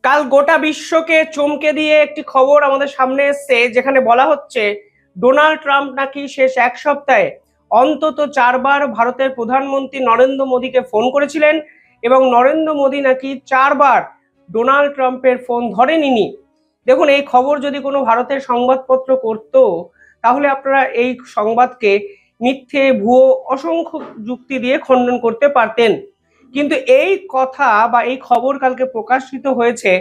কাল গোটা বিশ্বকে চমকে দিয়ে একটি খবর আমাদের সামনে এসছে, যেখানে বলা হচ্ছে ডোনাল্ড ট্রাম্প নাকি শেষ এক সপ্তাহে অন্তত 4বার ভারতের প্রধানমন্ত্রী নরেন্দ্র মোদীকে ফোন করেছিলেন এবং নরেন্দ্র মোদী নাকি 4বার ডোনাল্ড ট্রাম্পের ফোন ধরেনি। দেখুন, এই খবর যদি কোনো ভারতের সংবাদপত্র করত তাহলে আপনারা এই সংবাদকে মিথ্যে ভুয়ো অসংখ্য যুক্তি দিয়ে খণ্ডন করতে পারতেন। কিন্তু এই কথা বা এই খবর কালকে প্রকাশিত হয়েছে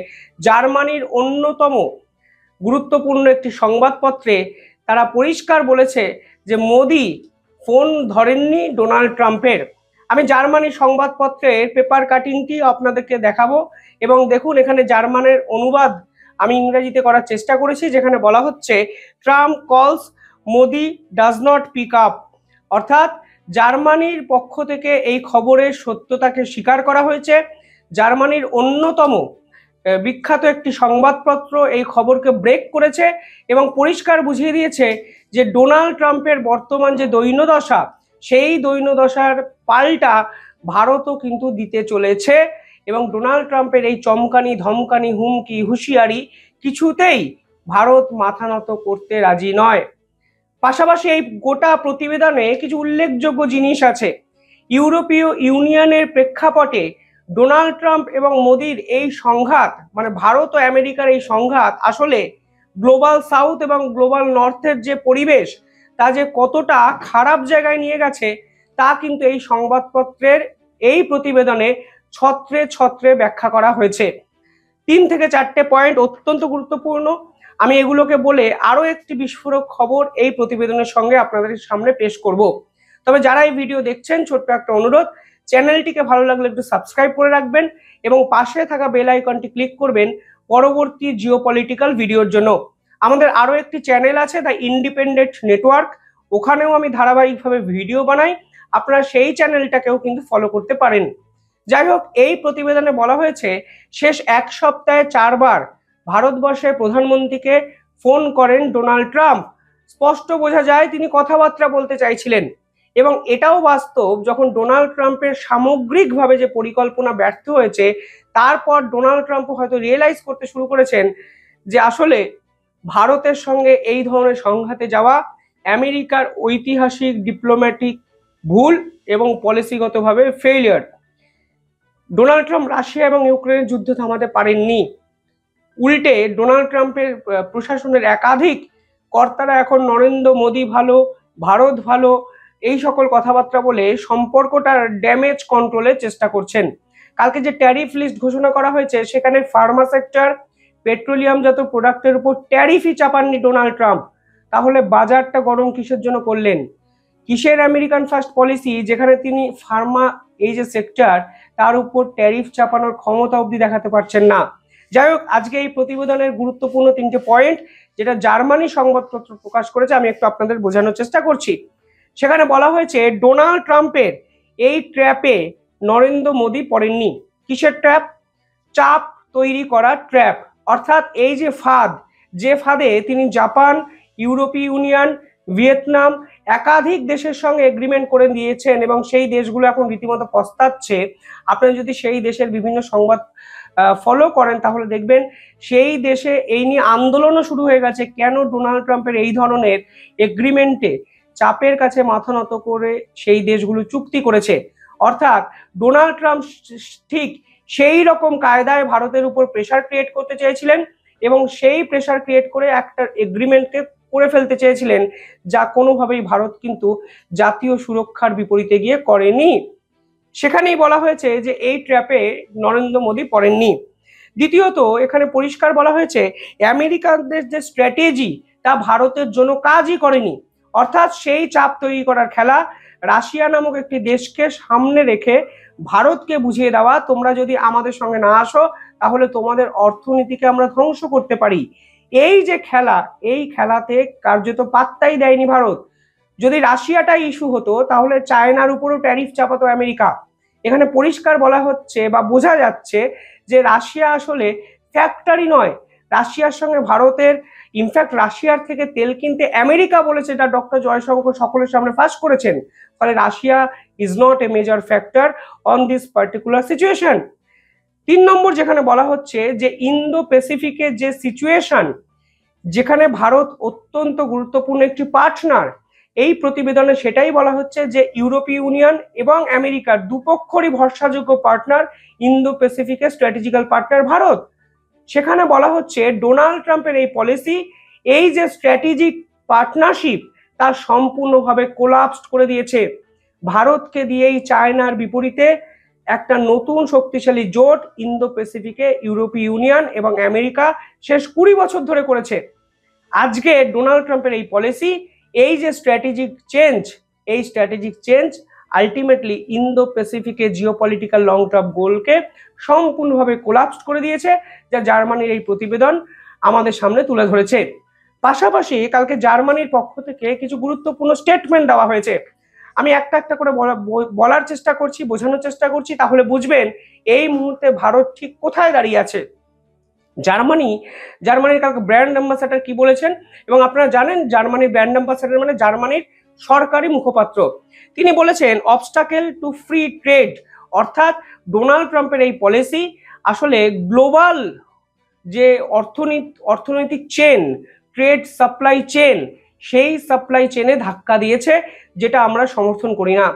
জার্মানির অন্যতম গুরুত্বপূর্ণ একটি সংবাদপত্রে। তারা পরিষ্কার বলেছে যে মোদি ফোন ধরেননি ডোনাল্ড ট্রাম্পের। আমি জার্মানি সংবাদপত্রের পেপার কাটিংটি আপনাদেরকে দেখাবো এবং দেখুন, এখানে জার্মানের অনুবাদ আমি ইংরেজিতে করার চেষ্টা করেছি, যেখানে বলা হচ্ছে Trump calls Modi does not pick up. অর্থাৎ জার্মানির পক্ষ থেকে এই খবরের সত্যতাকে স্বীকার করা হয়েছে। জার্মানির অন্যতম বিখ্যাত একটি সংবাদপত্র এই খবরকে ব্রেক করেছে এবং পরিষ্কার বুঝিয়ে দিয়েছে যে ডোনাল্ড ট্রাম্পের বর্তমান যে দৈন্যদশা, সেই দৈন্যদশার পাল্টা ভারতও কিন্তু দিতে চলেছে এবং ডোনাল্ড ট্রাম্পের এই চমকানি ধমকানি হুমকি হুঁশিয়ারি কিছুতেই ভারত মাথা নত করতে রাজি নয়। পাশাপাশি এই গোটা প্রতিবেদনে কিছু উল্লেখযোগ্য জিনিস আছে। ইউরোপীয় ইউনিয়নের প্রেক্ষাপটে ডোনাল্ড ট্রাম্প এবং মোদির এই সংঘাত, মানে ভারত ও আমেরিকার এই সংঘাত আসলে গ্লোবাল সাউথ এবং গ্লোবাল নর্থের যে পরিবেশ তা যে কতটা খারাপ জায়গায় নিয়ে গেছে তা কিন্তু এই সংবাদপত্রের এই প্রতিবেদনে ছত্রে ছত্রে ব্যাখ্যা করা হয়েছে। 3 থেকে 4টে পয়েন্ট অত্যন্ত গুরুত্বপূর্ণ। আমি এগুলোকে বলে আরো একটি বিস্ফোরক খবর এই প্রতিবেদনের সঙ্গে আপনাদের সামনে পেশ করব। তবে যারা এই ভিডিও দেখছেন, ছোট্ট একটা অনুরোধ, চ্যানেলটিকে ভালো লাগলে একটু সাবস্ক্রাইব করে রাখবেন এবং পাশে থাকা বেল আইকনটি ক্লিক করবেন পরবর্তী জিওপলিটিক্যাল ভিডিওর জন্য। আমাদের আরো একটি চ্যানেল আছে, দ্য ইন্ডিপেন্ডেন্ট নেটওয়ার্ক, ওখানেও আমি ধারাবাহিকভাবে ভিডিও বানাই, আপনারা সেই চ্যানেলটাকেও কিন্তু ফলো করতে পারেন। যাই হোক, এই প্রতিবেদনে বলা হয়েছে শেষ এক সপ্তাহে 4বার ভারতবর্ষের প্রধানমন্ত্রীকে ফোন করেন ডোনাল্ড ট্রাম্প। স্পষ্ট বোঝা যায় তিনি কথাবার্তা বলতে চাইছিলেন এবং এটাও বাস্তব, যখন ডোনাল্ড ট্রাম্পের সামগ্রিকভাবে যে পরিকল্পনা ব্যর্থ হয়েছে তারপর ডোনাল্ড ট্রাম্প হয়তো রিয়েলাইজ করতে শুরু করেছেন যে আসলে ভারতের সঙ্গে এই ধরনের সংঘাতে যাওয়া আমেরিকার ঐতিহাসিক ডিপ্লোম্যাটিক ভুল এবং পলিসিগতভাবে ফেইলিয়ার। ডোনাল্ড ট্রাম্প রাশিয়া এবং ইউক্রেনের যুদ্ধ থামাতে পারেননি, উল্টে ডোনাল্ড ট্রাম্পের প্রশাসনের একাধিক কর্তারা এখন নরেন্দ্র মোদী ভালো, ভারত ভালো, এই সকল কথাবার্তা বলে সম্পর্কটার ড্যামেজ কন্ট্রোলের চেষ্টা করছেন। কালকে যে ট্যারিফ লিস্ট ঘোষণা করা হয়েছে সেখানে ফার্মা সেক্টর, পেট্রোলিয়ামজাত প্রোডাক্টের উপর ট্যারিফই চাপাননি ডোনাল্ড ট্রাম্প। তাহলে বাজারটা গরম কিসের জন্য করলেন? কিসের আমেরিকান ফার্স্ট পলিসি, যেখানে তিনি ফার্মা এই যে সেক্টর তার উপর ট্যারিফ চাপানোর ক্ষমতা অবধি দেখাতে পারছেন না। যাই হোক, আজকে এই প্রতিবেদনের গুরুত্বপূর্ণ 3টে পয়েন্ট যেটা জার্মানি সংবাদপত্র প্রকাশ করেছে আমি একটু আপনাদের বোঝানোর চেষ্টা করছি। সেখানে বলা হয়েছে ডোনাল্ড ট্রাম্পের এই ট্র্যাপে নরেন্দ্র মোদী পড়েননি। কিসের ট্র্যাপ? চাপ তৈরি করা ট্র্যাপ। অর্থাৎ এই যে ফাঁদ, যে ফাঁদে তিনি জাপান, ইউরোপীয় ইউনিয়ন, ভিয়েতনাম একাধিক দেশের সঙ্গে এগ্রিমেন্ট করে দিয়েছেন এবং সেই দেশগুলো এখন রীতিমতো পস্তাচ্ছে। আপনারা যদি সেই দেশের বিভিন্ন সংবাদ ফলো করেন তাহলে দেখবেন সেই দেশে এই নিয়ে আন্দোলনও শুরু হয়ে গেছে, কেন ডোনাল্ড ট্রাম্পের এই ধরনের এগ্রিমেন্টে চাপের কাছে মাথা নত করে সেই দেশগুলো চুক্তি করেছে। অর্থাৎ ডোনাল্ড ট্রাম্প ঠিক সেই রকম কায়দায় ভারতের উপর প্রেশার ক্রিয়েট করতে চেয়েছিলেন এবং সেই প্রেশার ক্রিয়েট করে একটা এগ্রিমেন্টকে করে ফেলতে চেয়েছিলেন, যা কোনোভাবেই ভারত কিন্তু জাতীয় সুরক্ষার বিপরীতে গিয়ে করেনি। সেখানেই বলা হয়েছে যে এই ট্র্যাপে নরেন্দ্র মোদী পড়েননি। দ্বিতীয়ত, এখানে পরিষ্কার বলা হয়েছে আমেরিকানদের যে স্ট্র্যাটেজি তা ভারতের জন্য কাজই করেনি। অর্থাৎ সেই চাপ তৈরি করার খেলা, রাশিয়া নামক একটি দেশকে সামনে রেখে ভারতকে বুঝিয়ে দেওয়া, তোমরা যদি আমাদের সঙ্গে না আসো তাহলে তোমাদের অর্থনীতিকে আমরা ধ্বংস করতে পারি। এই যে খেলা, এই খেলাতে কার্যত পাত্তাই দেয়নি ভারত। যদি রাশিয়াটা ইস্যু হতো তাহলে চায়নার উপরও ট্যারিফ চাপাতো আমেরিকা। এখানে পরিষ্কার বলা হচ্ছে বা বোঝা যাচ্ছে যে রাশিয়া আসলে ফ্যাক্টরি নয়। রাশিয়ার সঙ্গে ভারতের, ইনফ্যাক্ট রাশিয়ার থেকে তেল কিনতে আমেরিকা বলেছে, যা ডক্টর জয়শঙ্কর সকলের সামনে ফাঁস করেছেন। ফলে Russia is not a major factor on this particular situation. 3 নম্বর যেখানে বলা হচ্ছে যে ইন্দো প্যাসিফিকের যে সিচুয়েশন, যেখানে ভারত অত্যন্ত গুরুত্বপূর্ণ একটি পার্টনার, এই প্রতিবেদনে সেটাই বলা হচ্ছে যে ইউরোপীয় ইউনিয়ন এবং আমেরিকার দুপক্ষরই ভরসাযোগ্য পার্টনার ইন্দো প্যাসিফিকের স্ট্র্যাটেজিক্যাল পার্টনার ভারত। সেখানে বলা হচ্ছে ডোনাল্ড ট্রাম্পের এই পলিসি এই যে স্ট্র্যাটেজিক পার্টনারশিপ তা সম্পূর্ণভাবে কোলাপসড করে দিয়েছে। ভারতকে দিয়েই চায়নার বিপরীতে একটা নতুন শক্তিশালী জোট ইন্দো প্যাসিফিকে ইউরোপীয় ইউনিয়ন এবং আমেরিকা শেষ 20 বছর ধরে করেছে। আজকে ডোনাল্ড ট্রাম্পের এই পলিসি, এই যে স্ট্র্যাটেজিক চেঞ্জ, এই স্ট্র্যাটেজিক চেঞ্জ আলটিমেটলি ইন্দো প্যাসিফিকের জিওপলিটিক্যাল লং টার্ম গোলকে সম্পূর্ণভাবে কোলাপস করে দিয়েছে, যা জার্মানির এই প্রতিবেদন আমাদের সামনে তুলে ধরেছে। পাশাপাশি কালকে জার্মানির পক্ষ থেকে কিছু গুরুত্বপূর্ণ স্টেটমেন্ট দেওয়া হয়েছে। আমি একটা একটা করে বলার চেষ্টা করছি, বোঝানোর চেষ্টা করছি, তাহলে বুঝবেন এই মুহূর্তে ভারত ঠিক কোথায় দাঁড়িয়ে আছে। জার্মানির কালকে ব্র্যান্ড অ্যাম্বাসাডার কি বলেছেন, এবং আপনারা জানেন জার্মানির ব্র্যান্ড অ্যাম্বাসাডার মানে জার্মানির সরকারি মুখপাত্র। তিনি বলেছেন অবস্টাকেল টু ফ্রি ট্রেড, অর্থাৎ ডোনাল্ড ট্রাম্পের এই পলিসি আসলে গ্লোবাল যে অর্থনৈতিক চেন, ট্রেড সাপ্লাই চেন, সেই সাপ্লাই চেনে ধাক্কা দিয়েছে, যেটা আমরা সমর্থন করি না।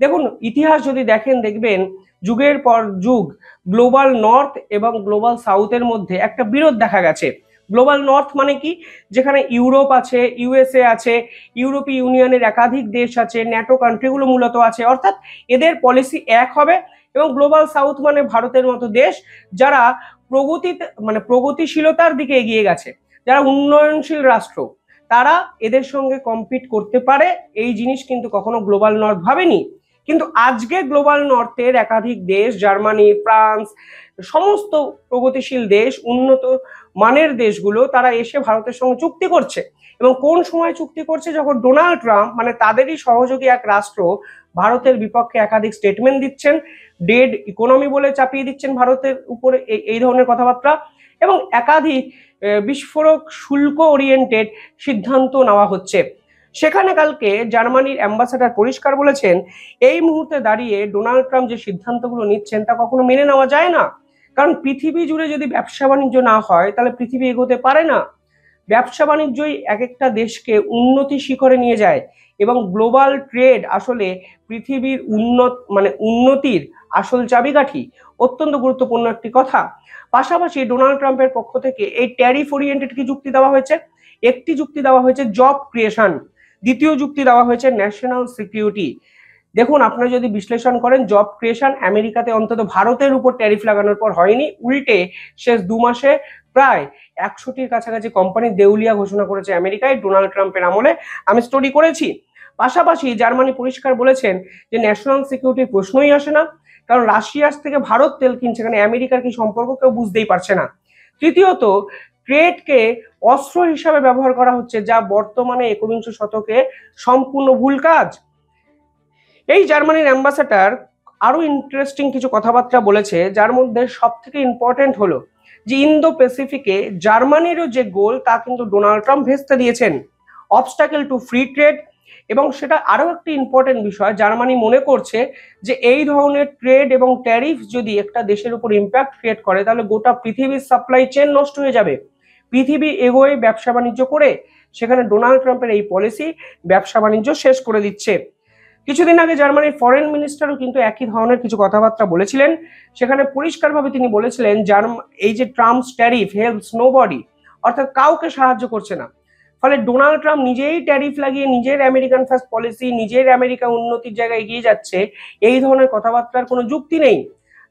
দেখুন ইতিহাস যদি দেখেন, দেখবেন যুগের পর যুগ গ্লোবাল নর্থ এবং গ্লোবাল সাউথের মধ্যে একটা বিরোধ দেখা গেছে। গ্লোবাল নর্থ মানে কি, যেখানে ইউরোপ আছে, ইউএসএ আছে, ইউরোপীয় ইউনিয়নের একাধিক দেশ আছে, ন্যাটো কান্ট্রিগুলো মূলত আছে, অর্থাৎ এদের পলিসি এক হবে। এবং গ্লোবাল সাউথ মানে ভারতের মতো দেশ যারা প্রগতিশীলতার দিকে এগিয়ে গেছে, যারা উন্নয়নশীল রাষ্ট্র, তারা এদের সঙ্গে কম্পিট করতে পারে, এই জিনিস কিন্তু কখনো গ্লোবাল নর্থ ভাবেনি। কিন্তু আজকে গ্লোবাল নর্থের একাধিক দেশ, জার্মানি, ফ্রান্স, সমস্ত প্রগতিশীল দেশ, উন্নত মানের দেশগুলো, তারা এসে ভারতের সঙ্গে চুক্তি করছে। এবং কোন সময় চুক্তি করছে, যখন ডোনাল্ড ট্রাম্প মানে তাদেরই সহযোগী এক রাষ্ট্র ভারতের বিপক্ষে একাধিক স্টেটমেন্ট দিচ্ছেন, ডেড ইকোনমি বলে চাপিয়ে দিচ্ছেন ভারতের উপরে এই ধরনের কথাবার্তা, এবং একাধিক বিস্ফোরক শুল্ক ওরিয়েন্টেড সিদ্ধান্ত নেওয়া হচ্ছে। সেখানে কালকে জার্মানির অ্যাম্বাসাডার পরিষ্কার বলেছেন এই মুহূর্তে দাঁড়িয়ে ডোনাল্ড ট্রাম্প যে সিদ্ধান্তগুলো নিচ্ছেন তা কখনো মেনে নেওয়া যায় না, কারণ পৃথিবী জুড়ে যদি ব্যবসা বাণিজ্য না হয় তাহলে পৃথিবী এগোতে পারে না। ব্যবসা বাণিজ্যই এক একটা দেশকে উন্নতি শিখরে নিয়ে যায়, এবং গ্লোবাল ট্রেড আসলে পৃথিবীর উন্নতির আসল চাবিকাঠি, অত্যন্ত গুরুত্বপূর্ণ একটি কথা। পাশাপাশি ডোনাল্ড ট্রাম্পের পক্ষ থেকে এই ট্যারিফ ওরিয়েন্টেড কি যুক্তি দেওয়া হয়েছে, একটি যুক্তি দেওয়া হয়েছে জব ক্রিয়েশন, দ্বিতীয় যুক্তি দেওয়া হয়েছে ন্যাশনাল সিকিউরিটি। দেখুন আপনারা যদি বিশ্লেষণ করেন, জব ক্রিয়েশন আমেরিকাতে অন্তত ভারতের উপর ট্যারিফ লাগানোর পর হয়নি, উল্টে শেষ 2 মাসে প্রায় 100টির কাছাকাছি কোম্পানি দেউলিয়া ঘোষণা করেছে আমেরিকায় ডোনাল্ড ট্রাম্পের আমলে, আমি স্টোরি করেছি। পাশাপাশি জার্মানি পরিষ্কার বলেছেন যে ন্যাশনাল সিকিউরিটির প্রশ্নই আসে না, কারণ রাশিয়ার থেকে ভারত তেল কিনছে, এখানে আমেরিকার কি সম্পর্ক কেউ বুঝতেই পারছে না। তৃতীয়ত ট্রেডকে অস্ত্র হিসাবে ব্যবহার করা হচ্ছে, যা বর্তমানে 21 শতকে সম্পূর্ণ ভুল কাজ। এই জার্মানির অ্যাম্বাসাডার আরো ইন্টারেস্টিং কিছু কথাবার্তা বলেছে, যার মধ্যে সব থেকে ইম্পর্টেন্ট হলো যে ইন্দো প্যাসিফিকে জার্মানিরও যে গোল তা কিন্তু ডোনাল্ড ট্রাম্প ভেস্তে দিয়েছেন, অবস্টাকেল টু ফ্রি ট্রেড। এবং সেটা আরো একটি ইম্পর্টেন্ট বিষয়, জার্মানি মনে করছে যে এই ধরনের ট্রেড এবং ট্যারিফ যদি একটা দেশের উপর ইম্প্যাক্ট ক্রিয়েট করে তাহলে গোটা পৃথিবীর সাপ্লাই চেন নষ্ট হয়ে যাবে। পৃথিবী এগোয় ব্যবসা বাণিজ্য করে, সেখানে ডোনাল্ড ট্রাম্পের এই পলিসি ব্যবসা বাণিজ্য শেষ করে দিচ্ছে। কিছুদিন আগে জার্মানির ফরেন মিনিস্টারও কিন্তু একই ধরনের কিছু কথাবার্তা বলেছিলেন। সেখানে পরিষ্কারভাবে তিনি বলেছিলেন এই যে ট্রাম্পস ট্যারিফ হেল্পস নোবডি, অর্থাৎ কাউকে সাহায্য করছে না। ফলে ডোনাল্ড ট্রাম্প নিজেই ট্যারিফ লাগিয়ে নিজের আমেরিকান ফার্স্ট পলিসি, নিজের আমেরিকা উন্নতির জায়গায় এগিয়ে যাচ্ছে, এই ধরনের কথাবার্তার কোনো যুক্তি নেই।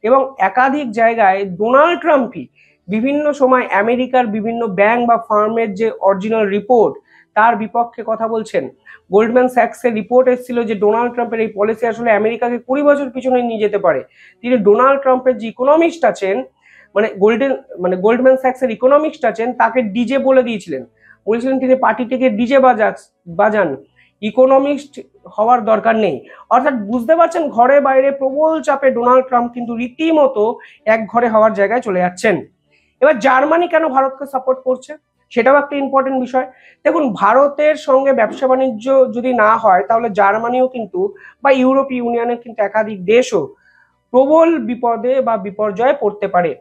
এবং একাধিক জায়গায় ডোনাল্ড ট্রাম্পই বিভিন্ন সময় আমেরিকার বিভিন্ন ব্যাংক বা ফার্মের যে অরিজিনাল রিপোর্ট তার বিপক্ষে কথা বলছেন। গোল্ডম্যান স্যাক্সের রিপোর্ট এসেছিল যে ডোনাল্ড ট্রাম্পের এই পলিসি আসলে আমেরিকাকে 20 বছর পিছনে নিয়ে যেতে পারে। তিনি ডোনাল্ড ট্রাম্পের যে ইকোনমিস্ট আছেন, গোল্ডম্যান স্যাক্সের ইকোনমিস্ট আছেন, তাকে ডিজে বলে দিয়েছিলেন, বলেছিলেন তিনি পার্টিটিকে ডিজে বাজান, ইকোনমিস্ট হওয়ার দরকার নেই। অর্থাৎ বুঝতে পারছেন ঘরে বাইরে প্রবল চাপে ডোনাল্ড ট্রাম্প কিন্তু রীতিমতো এক ঘরে হওয়ার জায়গায় চলে যাচ্ছেন। এবার জার্মানি কেন ভারতকে সাপোর্ট করছে সেটাও একটা ইম্পর্টেন্ট বিষয়। দেখুন ভারতের সঙ্গে ব্যবসা বাণিজ্য যদি না হয় তাহলে জার্মানিও কিন্তু বা ইউরোপীয় ইউনিয়নের কিন্তু একাধিক দেশও প্রবল বিপদে বা বিপর্যয়ে পড়তে পারে।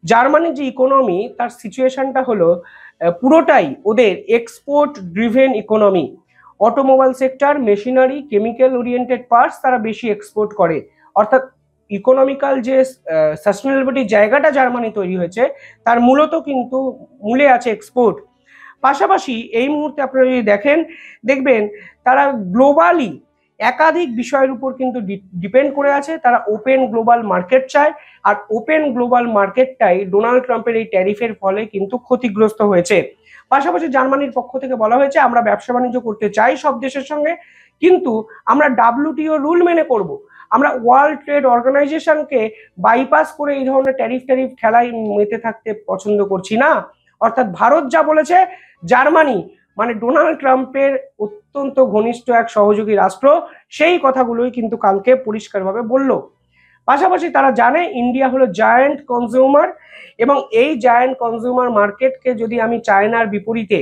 জার্মানির যে ইকোনমি, তার সিচুয়েশনটা হলো পুরোটাই ওদের export driven economy. Automobile sector, machinery, chemical oriented parts তারা বেশি এক্সপোর্ট করে। অর্থাৎ ইকোনমিক্যাল যে সাস্টেনেবিলিটি জায়গাটা জার্মানি তৈরি হয়েছে, তার মূলত কিন্তু মূলে আছে এক্সপোর্ট। পাশাপাশি এই মুহূর্তে আপনারা যদি দেখবেন তারা গ্লোবালি একাধিক বিষয়ের উপর কিন্তু ডিপেন্ড করে আছে। তারা ওপেন গ্লোবাল মার্কেট চায়, আর ওপেন গ্লোবাল মার্কেটটাই ডোনাল্ড ট্রাম্পের এই ট্যারিফের ফলে কিন্তু ক্ষতিগ্রস্ত হয়েছে। পাশাপাশি জার্মানির পক্ষ থেকে বলা হয়েছে, আমরা ব্যবসা বাণিজ্য করতে চাই সব দেশের সঙ্গে, কিন্তু আমরা WTO রুল মেনে করব। আমরা ওয়ার্ল্ড ট্রেড অর্গানাইজেশনকে বাইপাস করে এই ধরনের ট্যারিফ খেলায় মেতে থাকতে পছন্দ করছি না। অর্থাৎ ভারত যা বলেছে, জার্মানি মানে ডোনাল্ড ট্রাম্পের অত্যন্ত ঘনিষ্ঠ এক সহযোগী রাষ্ট্র সেই কথাগুলোই কিন্তু কালকে পরিষ্কারভাবে বলল। পাশাপাশি তারা জানে ইন্ডিয়া হলো জায়ান্ট কনজিউমার, এবং এই জায়ান্ট কনজিউমার মার্কেটকে যদি আমি চায়নার বিপরীতে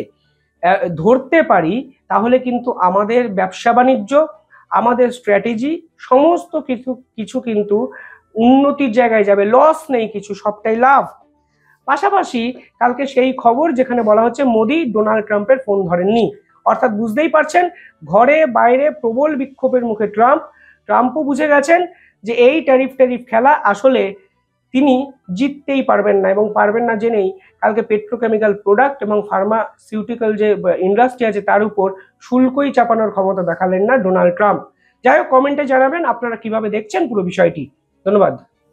ধরতে পারি, তাহলে কিন্তু আমাদের ব্যবসা বাণিজ্য, আমাদের স্ট্র্যাটেজি সমস্ত কিছু কিন্তু উন্নতির জায়গায় যাবে। লস নেই কিছু, সবটাই লাভ। পাশাপাশি কালকে সেই খবর যেখানে বলা হচ্ছে মোদি ডোনাল্ড ট্রাম্পের ফোন ধরেননি। অর্থাৎ বুঝতেই পারছেন, ঘরে বাইরে প্রবল বিক্ষোভের মুখে ট্রাম্পও বুঝে গেছেন যে এই ট্যারিফ খেলা আসলে তিনি জিততেই পারবেন না, এবং পারবেন না জেনেই কালকে পেট্রোকেমিক্যাল প্রোডাক্ট এবং ফার্মাসিউটিক্যাল যে ইন্ডাস্ট্রি আছে তার উপর শুল্কই চাপানোর ক্ষমতা দেখালেন না ডোনাল্ড ট্রাম্প। যাই হোক, কমেন্টে জানাবেন আপনারা কিভাবে দেখছেন পুরো বিষয়টি। ধন্যবাদ।